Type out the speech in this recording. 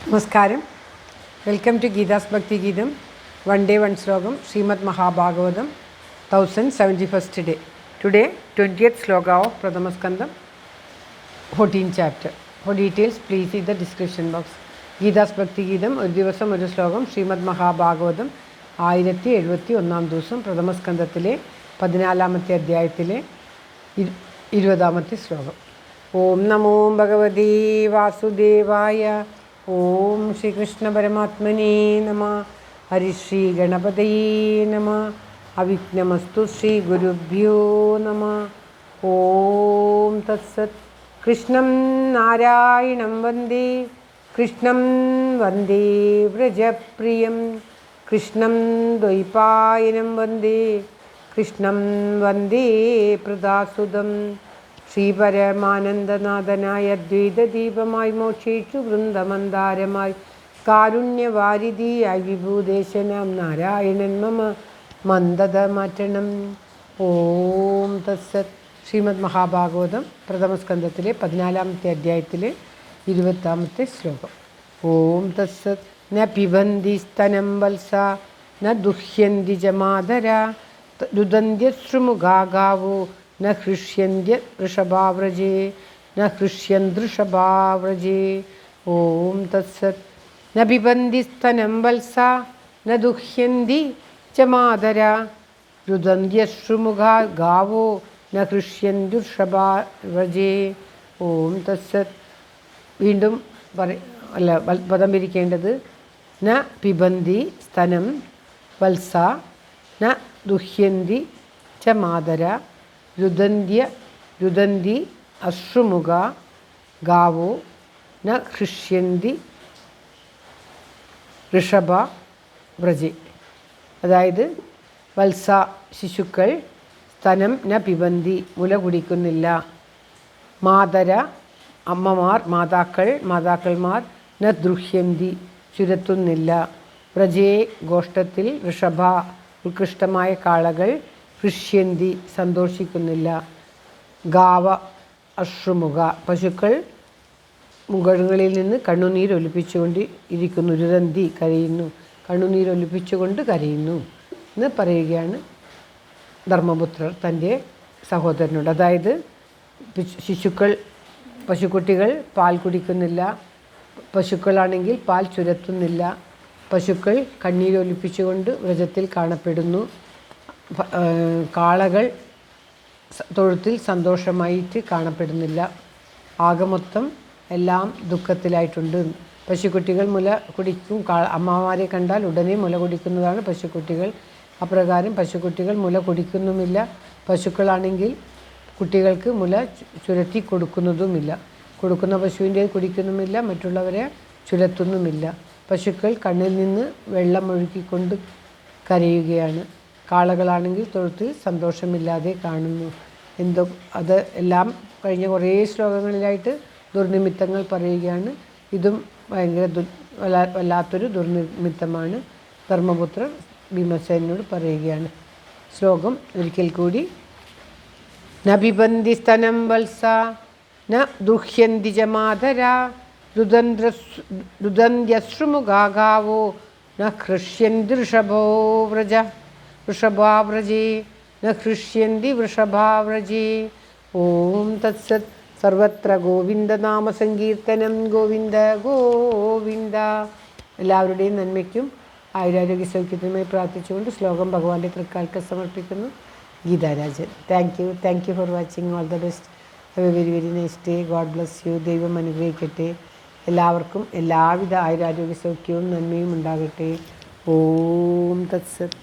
നമസ്കാരം. Welcome to Geetha's ഭക്തി ഗീതം. വൺ ഡേ വൺ ശ്ലോകം. Shrimad Mahabhagavatam 1071st day. Today 20th sloka of Pradhama Skandam 14th chapter. For details please see the description box. Geetha's ഭക്തി ഗീതം ഒരു ദിവസം ഒരു ശ്ലോകം. ശ്രീമദ് മഹാഭാഗവതം 1071 ദിവസം പ്രഥമസ്കന്ധത്തിലെ 14ാമത്തെ അധ്യായത്തിലെ 20ാമത്തെ ശ്ലോകം. ഓം നമോ ഭഗവതേ വാസുദേവായ. ഓം ശ്രീകൃഷ്ണ പരമാത്മനേ നമ. ഹരിശ്രീ ഗണപതയേ നമ. അവിഘ്നമസ്തു ശ്രീ ഗുരുഭ്യോ നമ. ഓം തത്സത്. കൃഷ്ണം നാരായണം വന്ദേ. കൃഷ്ണം വന്ദേ വ്രജപ്രിയം. കൃഷ്ണം ദ്വൈപായനം വന്ദേ. കൃഷ്ണം വന്ദേ പ്രദാസുതം. ശ്രീപരമാനന്ദനാഥനായ ദ്വൈതദീപമായി മോക്ഷേഷു വൃന്ദമന്ദാരമായി കാരുണ്യവാരിധിയായി വിഭൂദേശനാം നാരായണൻ മമ മന്ദത മാറ്റണം. ഓം തത്സത്. ശ്രീമദ് മഹാഭാഗവതം പ്രഥമസ്കന്ധത്തിലെ 14ാമത്തെ അധ്യായത്തിലെ 20ാമത്തെ ശ്ലോകം. ഓം തത്സത്. ന പിബന്തി സ്തനം വത്സ ന ദുഹ്യന്തി ച മാതര രുദന്ത്യശ്രുമുഖാ ഗാവോ ന ഹൃഷ്യന്ത്യ വൃഷഭാവ്രജേ ന ഹൃഷ്യന്തൃഷഭാവ്രജേ. ഓം തത്സത്. ന പിബന്തി സ്തനം വത്സ ന ദുഹ്യന്തി ച മാതര രുദന്ത്യശ്രുമുഖാ ഗാവോ ന ഹൃഷ്യന്തുഷഭാവ്രജേ. ഓം തത്സത്. വീണ്ടും പദം പിരിക്കേണ്ടത് ന പിബന്തി സ്തനം വത്സ ന ദുഹ്യന്തി ച മാതര രുദന്തി അശ്രുമുഖ ഗാവോ ന ഹൃഷ്യന്തി ഋഷഭ വ്രജെ. അതായത് വത്സ ശിശുക്കൾ, സ്തനം ന പിബന്തി മുല കുടിക്കുന്നില്ല, മാതര അമ്മമാർ മാതാക്കന്മാർ ന ദൃഹ്യന്തി ചുരത്തുന്നില്ല, വ്രജേ ഗോഷ്ഠത്തിൽ ഋഷഭ ഉത്കൃഷ്ടമായ കാളകൾ ഹൃഷ്യന്തി സന്തോഷിക്കുന്നില്ല, ഗാവ അശ്രുമുഖ പശുക്കൾ മുകളിൽ നിന്ന് കണ്ണുനീരൊലിപ്പിച്ചുകൊണ്ട് ഇരിക്കുന്നു, രുദന്തി കരയുന്നു, കണ്ണുനീരൊലിപ്പിച്ചുകൊണ്ട് കരയുന്നു എന്ന് പറയുകയാണ് ധർമ്മപുത്രർ തൻ്റെ സഹോദരനോട്. അതായത് പശുക്കുട്ടികൾ പാൽ കുടിക്കുന്നില്ല, പശുക്കളാണെങ്കിൽ പാൽ ചുരത്തുന്നില്ല, പശുക്കൾ കണ്ണീരൊലിപ്പിച്ചുകൊണ്ട് വ്രജത്തിൽ കാണപ്പെടുന്നു, കാളകൾ തൊഴുത്തിൽ സന്തോഷമായിട്ട് കാണപ്പെടുന്നില്ല, ആകെ മൊത്തം എല്ലാം ദുഃഖത്തിലായിട്ടുണ്ട്. പശുക്കുട്ടികൾ മുല കുടിക്കും, അമ്മമാരെ കണ്ടാൽ ഉടനെ മുല കുടിക്കുന്നതാണ് പശുക്കുട്ടികൾ. അപ്രകാരം പശുക്കുട്ടികൾ മുല കുടിക്കുന്നുമില്ല, പശുക്കളാണെങ്കിൽ കുട്ടികൾക്ക് മുല ചുരത്തി കൊടുക്കുന്നതുമില്ല, കൊടുക്കുന്ന പശുവിൻ്റെ കുടിക്കുന്നുമില്ല, മറ്റുള്ളവരെ ചുരത്തുന്നുമില്ല. പശുക്കൾ കണ്ണിൽ നിന്ന് വെള്ളമൊഴുക്കിക്കൊണ്ട് കരയുകയാണ്, കാളകളാണെങ്കിൽ തൊഴുത്തിൽ സന്തോഷമില്ലാതെ കാണുന്നു. അത് എല്ലാം കഴിഞ്ഞ കുറേ ശ്ലോകങ്ങളിലായിട്ട് ദുർനിമിത്തങ്ങൾ പറയുകയാണ്. ഇതും ഭയങ്കര വല്ലാത്തൊരു ദുർനിമിത്തമാണ്. ധർമ്മപുത്രർ ഭീമസേനോട് പറയുകയാണ്. ശ്ലോകം ഒരിക്കൽ കൂടി. ന പിബന്തി സ്തനം വത്സ ന ദുഹ്യന്തി ച മാതര രുദന്ത്യശ്രുമുഖാ ഗാവോ ന ഹൃഷ്യന്തി വൃഷഭാവ്രജേ ന ഹൃഷ്യന്തി വൃഷഭാവ്രജേ. ഓം തത്സത്. സർവത്ര ഗോവിന്ദനാമ സങ്കീർത്തനം. ഗോവിന്ദ ഗോവിന്ദ. എല്ലാവരുടെയും നന്മയ്ക്കും ആയുരാരോഗ്യ സൗഖ്യത്തിനുമായി പ്രാർത്ഥിച്ചുകൊണ്ട് ശ്ലോകം ഭഗവാന്റെ തൃക്കാൽക്ക് സമർപ്പിക്കുന്നു. Geetha Rajan. Thank you for watching. All the best. Have A very very nice day. God bless you. ദൈവം അനുഗ്രഹിക്കട്ടെ. എല്ലാവർക്കും എല്ലാവിധ ആയുരാരോഗ്യ സൗഖ്യവും നന്മയും ഉണ്ടാകട്ടെ. ഓം തത്സത്.